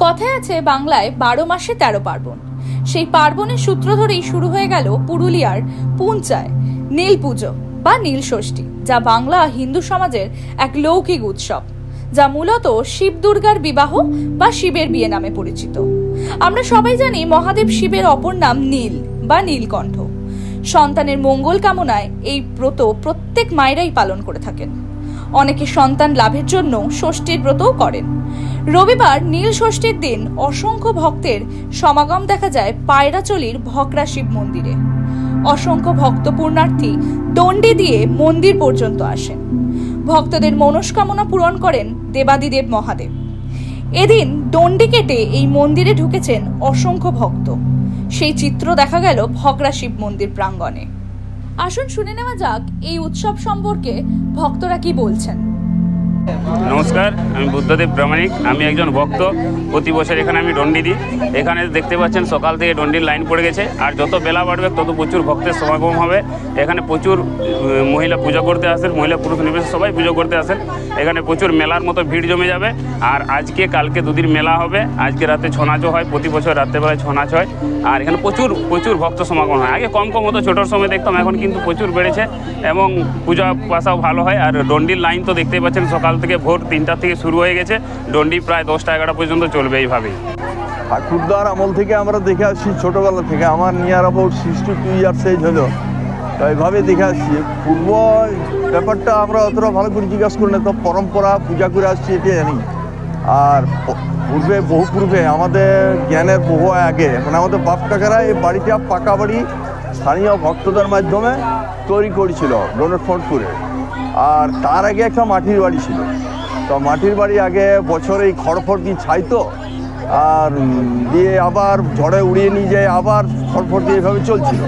কথায় আছে বাংলায় 12 মাসে 13 পার্বণ। সেই পার্বণের সূত্র ধরেই শুরু হয়ে গেল পুরুলিয়ার পুঞ্চায় নীল পুজো বা নীল ষষ্ঠী, যা বাংলা হিন্দু সমাজের এক লৌকিক উৎসব, যা মূলত শিব দুর্গার বিবাহ বা শিবের বিয়ে নামে পরিচিত। আমরা সবাই জানি মহাদেব শিবের অপর নাম নীল বা নীলকণ্ঠ। সন্তানের মঙ্গল কামনায় এই ব্রত প্রত্যেক মায়েরাই পালন করে থাকেন। অনেকে সন্তান লাভের জন্য ষষ্ঠীর ব্রতও করেন। রবিবার নীল ষষ্ঠীর দিন অসংখ্য ভক্তের সমাগম দেখা যায় পায়রাচলির ভকরা শিব মন্দিরে। অসংখ্য ভক্ত পুণ্যার্থী দণ্ডি দিয়ে মন্দির পর্যন্ত আসেন। ভক্তদের মনস্কামনা পূরণ করেন দেবাদিদেব মহাদেব। এদিন দণ্ডি কেটে এই মন্দিরে ঢুকেছেন অসংখ্য ভক্ত। সেই চিত্র দেখা গেল ভকরা শিব মন্দির প্রাঙ্গণে। আসুন শুনে নেওয়া যাক এই উৎসব সম্পর্কে ভক্তরা কি বলছেন। নমস্কার, আমি বুদ্ধদেব প্রামাণিক। আমি একজন ভক্ত। প্রতি বছর এখানে আমি ডন্ডি দিই। এখানে দেখতে পাচ্ছেন সকাল থেকে ডন্ডির লাইন পড়ে গেছে, আর যত বেলা বাড়বে তত প্রচুর ভক্তের সমাগম হবে। এখানে প্রচুর মহিলা পুজো করতে আসেন, মহিলা পুরুষ নির্বিশেষে সবাই পুজো করতে আসেন। এখানে প্রচুর মেলার মতো ভিড় জমে যাবে। আর আজকে কালকে দুদিন মেলা হবে। আজকে রাতে ছৌ নাচও হয়, প্রতি বছর রাত্রেবেলায় ছৌ নাচ হয়। আর এখানে প্রচুর প্রচুর ভক্ত সমাগম হয়। আগে কম কম হতো, ছোটোর সময় দেখতাম, এখন কিন্তু প্রচুর বেড়েছে এবং পূজা পাশাও ভালো হয়। আর ডন্ডির লাইন তো দেখতেই পাচ্ছেন, সকাল থেকে ভোর 3টা থেকে শুরু হয়ে গেছে। ডন্ডি প্রায় 10টা 11টা পর্যন্ত চলবে এইভাবেই। ঠাকুরদার আমল থেকে আমরা দেখে আসছি, ছোটোবেলা থেকে। আমার নিয়ার অ্যাবাউট 62 ইয়ার্স এজ হলো, তো এইভাবে দেখে আসছি। পূর্ব ব্যাপারটা আমরা অতটা ভালো করে জিজ্ঞাসা করি না, তো পরম্পরা পূজা করে আসছি এটা জানি। আর বহু পূর্বে আমাদের জ্ঞানের বহু আগে, মানে আমাদের বাপ কাকারা এই বাড়িটা পাকা বাড়ি স্থানীয় ভক্তদের মাধ্যমে তৈরি করেছিল ডোনেট ফান্ড করে। আর তার আগে একটা মাটির বাড়ি ছিল। তো মাটির বাড়ি আগে বছরে এই খড়ফড় দিয়ে ছাইতো, আর দিয়ে আবার ঝড়ে উড়িয়ে নিয়ে যায়, আবার খড়ফড় দিয়ে এইভাবে চলছিল।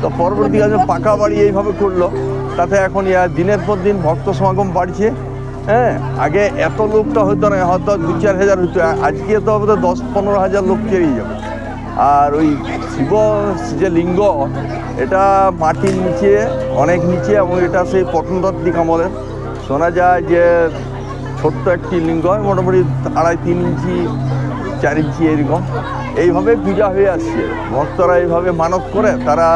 তো পরবর্তীকালে পাকা বাড়ি এইভাবে করলো। তাতে এখন দিনের পর দিন ভক্ত সমাগম বাড়ছে। হ্যাঁ, আগে এত লোকটা হতো না, হয়তো 2-4 হাজার হতো। আজকে তো আমাদের 10-15 হাজার লোক পেরিয়ে যাবে। আর ওই শিব যে লিঙ্গ, এটা মাটির নিচে, অনেক নিচে, এবং এটা সেই প্রত্নতাত্ত্বিক আমলের। শোনা যায় যে ছোট্ট একটি লিঙ্গ, মোটামুটি 2.5-3 ইঞ্চি 4 ইঞ্চি এরকম। এইভাবে পূজা হয়ে আসছে। ভক্তরা এইভাবে মানত করে, তারা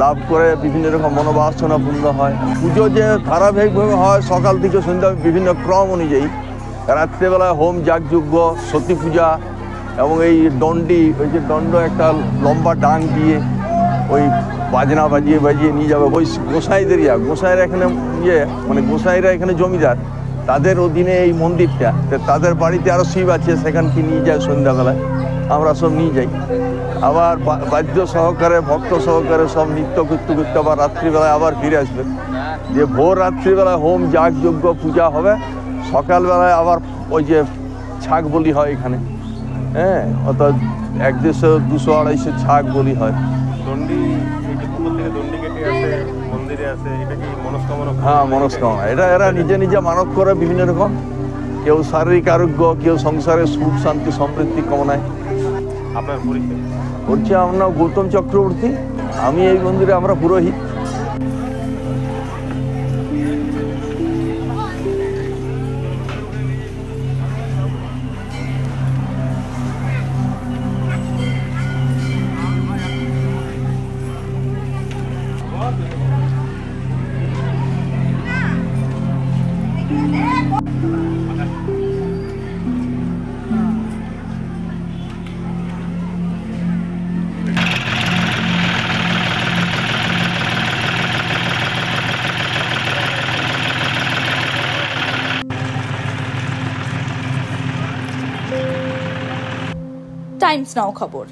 লাভ করে, বিভিন্ন রকম মনোবাসনা পূর্ণ হয়। পুজো যে ধারাবাহিকভাবে হয় সকাল থেকে সন্ধ্যা, বিভিন্ন ক্রম অনুযায়ী। রাত্রেবেলায় হোম যাগযজ্ঞ, সতী পূজা, এবং এই দণ্ডি, ওই যে দণ্ড একটা লম্বা ডাং দিয়ে ওই বাজনা বাজিয়ে বাজিয়ে নিয়ে যাবে। ওই গোসাইদের গোসাইরা এখানে মানে গোসাইরা এখানে জমিদার, তাদের অধীনে এই মন্দিরটা। তাদের বাড়িতে আরও শিব আছে, সেখানকে নিয়ে যায় সন্ধ্যাবেলায়। আমরা সব নিয়ে যাই। আবার বাদ্য সহকারে, ভক্ত সহকারে সব নৃত্য করতে করতে আবার রাত্রিবেলায় আবার ফিরে আসবে। যে ভোর রাত্রিবেলায় হোম যাগযজ্ঞ পূজা হবে। সকালবেলায় আবার ওই যে ছাগ বলি হয় এখানে। হ্যাঁ, অর্থাৎ 100-200-250 ছাগ বলি হয়। হ্যাঁ, মনস্কামনা। এটা এরা নিজে নিজে মানত করে বিভিন্ন রকম। কেউ শারীরিক আরোগ্য, কেউ সংসারে সুখ শান্তি সমৃদ্ধি কামনায়। আপনার পরিচয়, আমার নাম গৌতম চক্রবর্তী। আমি এই মন্দিরে আমরা পুরোহিত। টাইমস নাও খবর।